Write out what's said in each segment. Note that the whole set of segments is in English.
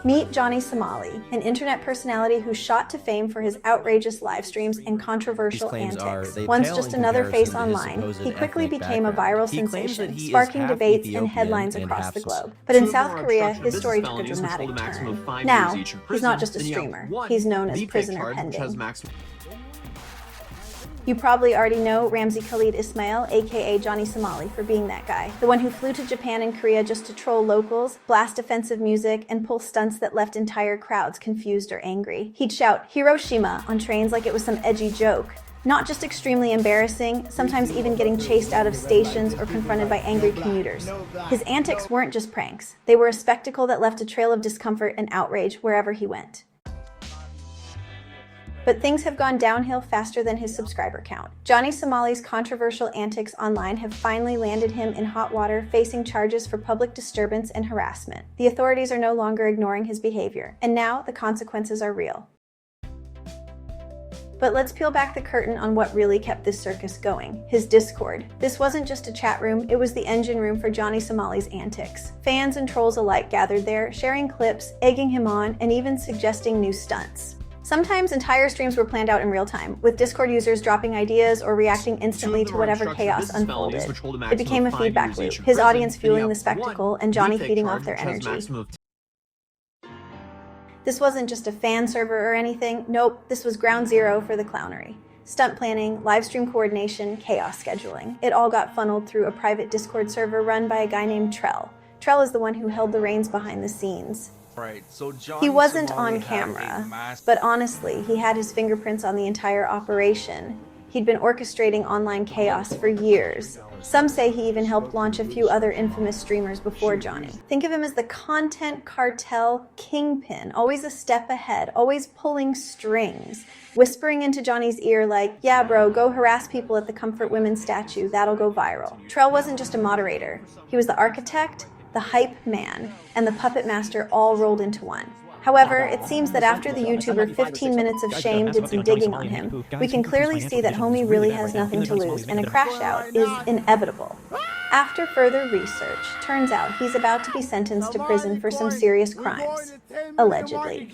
Meet Johnny Somali, an internet personality who shot to fame for his outrageous live streams and controversial antics. Once just another face online, he quickly became a viral sensation, sparking debates and headlines across the globe. But in South Korea, his story took a dramatic turn. Now, he's not just a streamer, he's known as prisoner pending. You probably already know Ramzi Khalid Ismail, aka Johnny Somali, for being that guy. The one who flew to Japan and Korea just to troll locals, blast offensive music, and pull stunts that left entire crowds confused or angry. He'd shout Hiroshima on trains like it was some edgy joke. Not just extremely embarrassing, sometimes even getting chased out of stations or confronted by angry commuters. His antics weren't just pranks. They were a spectacle that left a trail of discomfort and outrage wherever he went. But things have gone downhill faster than his subscriber count. Johnny Somali's controversial antics online have finally landed him in hot water, facing charges for public disturbance and harassment. The authorities are no longer ignoring his behavior, and now the consequences are real. But let's peel back the curtain on what really kept this circus going: his Discord. This wasn't just a chat room, it was the engine room for Johnny Somali's antics. Fans and trolls alike gathered there, sharing clips, egging him on, and even suggesting new stunts. Sometimes entire streams were planned out in real time, with Discord users dropping ideas or reacting instantly to whatever chaos unfolded. It became a feedback loop, his audience fueling the spectacle and Johnny feeding off their energy. This wasn't just a fan server or anything. Nope, this was ground zero for the clownery. Stunt planning, live stream coordination, chaos scheduling. It all got funneled through a private Discord server run by a guy named Trell. Trell is the one who held the reins behind the scenes. Right, so he wasn't on camera, but honestly, he had his fingerprints on the entire operation. He'd been orchestrating online chaos for years. Some say he even helped launch a few other infamous streamers before Johnny. Think of him as the content cartel kingpin, always a step ahead, always pulling strings, whispering into Johnny's ear like, yeah bro, go harass people at the Comfort Women's statue, that'll go viral. Trell wasn't just a moderator. He was the architect, the hype man, and the puppet master all rolled into one. However, it seems that after the YouTuber 15 Minutes of Shame did some digging on him, we can clearly see that homie really has nothing to lose, and a crash out is inevitable. After further research, turns out he's about to be sentenced to prison for some serious crimes, allegedly.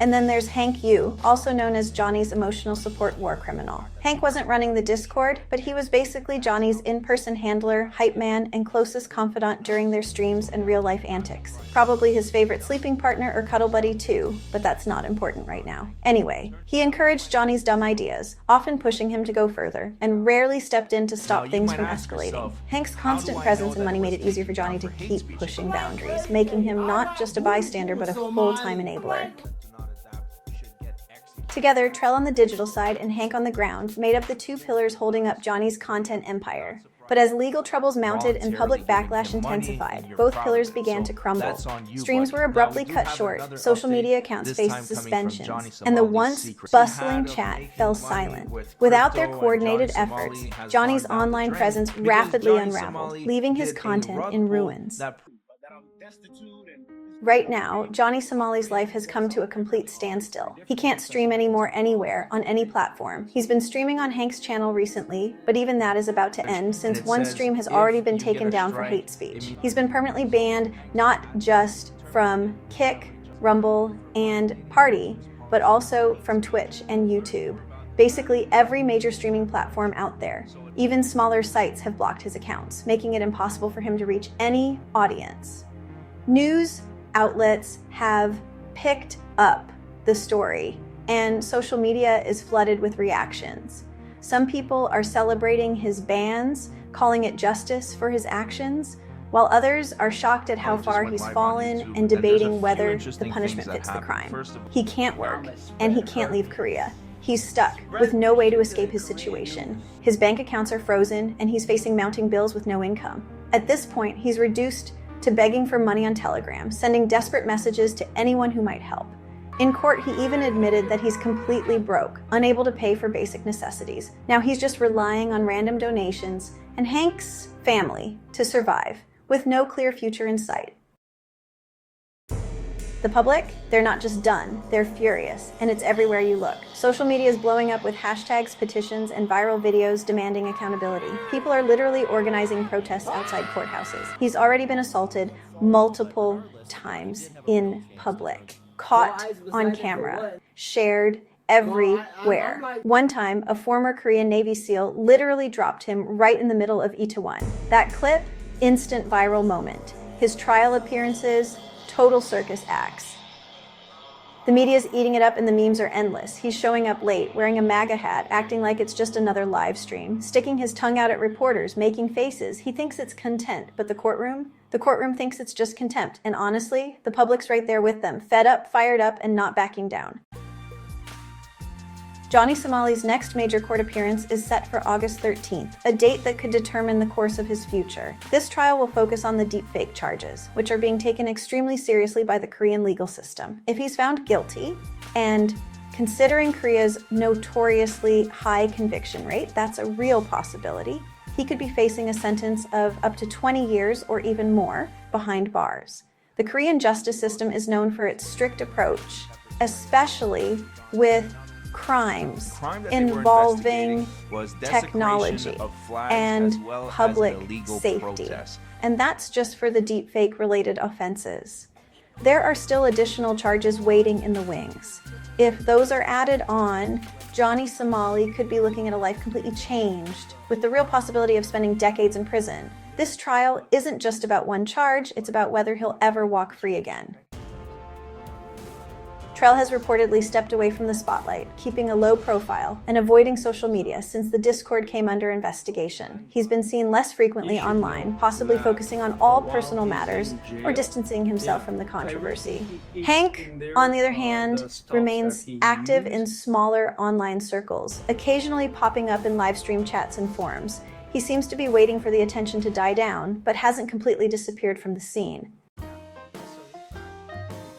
And then there's Hank Yu, also known as Johnny's emotional support war criminal. Hank wasn't running the Discord, but he was basically Johnny's in-person handler, hype man, and closest confidant during their streams and real-life antics. Probably his favorite sleeping partner or cuddle buddy too, but that's not important right now. Anyway, he encouraged Johnny's dumb ideas, often pushing him to go further, and rarely stepped in to stop things from escalating. Hank's constant presence and money made it easier for Johnny to keep pushing boundaries, making him not just a bystander but a full-time enabler. Together, Trell on the digital side and Hank on the ground made up the two pillars holding up Johnny's content empire. But as legal troubles mounted and public backlash intensified, both pillars began to crumble. Streams were abruptly cut short, social media accounts faced suspensions, and the once bustling chat fell silent. Without their coordinated efforts, Johnny's online presence rapidly unraveled, leaving his content in ruins. Right now, Johnny Somali's life has come to a complete standstill. He can't stream anymore anywhere, on any platform. He's been streaming on Hank's channel recently, but even that is about to end since one stream has already been taken down for hate speech. He's been permanently banned not just from Kick, Rumble, and Party, but also from Twitch and YouTube. Basically every major streaming platform out there. Even smaller sites have blocked his accounts, making it impossible for him to reach any audience. News outlets have picked up the story, and social media is flooded with reactions. Some people are celebrating his bans, calling it justice for his actions, while others are shocked at how far he's fallen and debating whether the punishment fits the crime. He can't work, and he can't leave Korea. He's stuck, with no way to escape his situation. His bank accounts are frozen, and he's facing mounting bills with no income. At this point, he's reduced to begging for money on Telegram, sending desperate messages to anyone who might help. In court, he even admitted that he's completely broke, unable to pay for basic necessities. Now he's just relying on random donations and Hank's family to survive, with no clear future in sight. The public, they're not just done, they're furious, and it's everywhere you look. Social media is blowing up with hashtags, petitions, and viral videos demanding accountability. People are literally organizing protests outside courthouses. He's already been assaulted multiple times in public, caught on camera, shared everywhere. One time, a former Korean Navy SEAL literally dropped him right in the middle of Itaewon. That clip, instant viral moment. His trial appearances, total circus acts. The media's eating it up and the memes are endless. He's showing up late, wearing a MAGA hat, acting like it's just another live stream, sticking his tongue out at reporters, making faces. He thinks it's content, but the courtroom thinks it's just contempt. And honestly, the public's right there with them, fed up, fired up, and not backing down. Johnny Somali's next major court appearance is set for August 13th, a date that could determine the course of his future. This trial will focus on the deepfake charges, which are being taken extremely seriously by the Korean legal system. If he's found guilty, and considering Korea's notoriously high conviction rate, that's a real possibility, he could be facing a sentence of up to 20 years or even more behind bars. The Korean justice system is known for its strict approach, especially with crimes involving technology and public safety. And that's just for the deepfake related offenses. There are still additional charges waiting in the wings. If those are added on, Johnny Somali could be looking at a life completely changed, with the real possibility of spending decades in prison. This trial isn't just about one charge, it's about whether he'll ever walk free again. Trell has reportedly stepped away from the spotlight, keeping a low profile and avoiding social media since the Discord came under investigation. He's been seen less frequently online, possibly focusing on all personal matters or distancing himself from the controversy. Hank, on the other hand, remains active in smaller online circles, occasionally popping up in live stream chats and forums. He seems to be waiting for the attention to die down, but hasn't completely disappeared from the scene.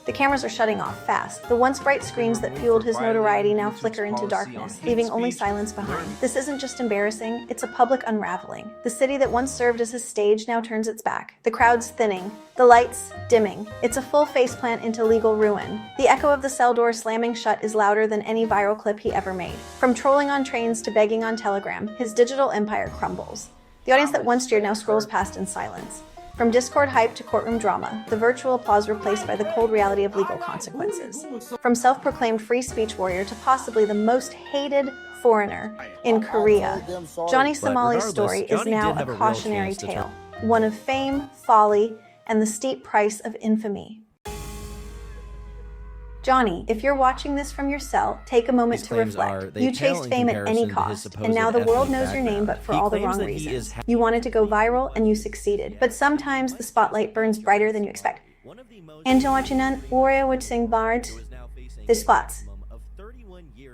The cameras are shutting off fast. The once bright screens that fueled his notoriety now flicker into darkness, leaving only silence behind. This isn't just embarrassing, it's a public unraveling. The city that once served as his stage now turns its back. The crowd's thinning, the lights dimming. It's a full faceplant into legal ruin. The echo of the cell door slamming shut is louder than any viral clip he ever made. From trolling on trains to begging on Telegram, his digital empire crumbles. The audience that once cheered now scrolls past in silence. From Discord hype to courtroom drama, the virtual applause replaced by the cold reality of legal consequences. From self-proclaimed free speech warrior to possibly the most hated foreigner in Korea, Johnny Somali's story is now a cautionary tale, one of fame, folly, and the steep price of infamy. Johnny, if you're watching this from your cell, take a moment to reflect. You chased fame at any cost, and now the world knows your name, but for all the wrong reasons. You wanted to go viral, and you succeeded. But sometimes the spotlight burns brighter than you expect. Anjalachinan, Warrior would sing bards. The spots.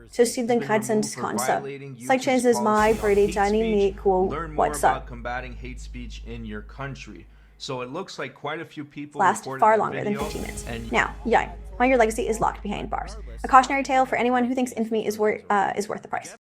So Sidlan Kadsan Skansa. Such as my pretty Johnny me cool. What's up? Combating hate speech in your country. So it looks like quite a few people last far longer than 15 minutes. Now, Why your legacy is locked behind bars. A cautionary tale for anyone who thinks infamy is worth the price.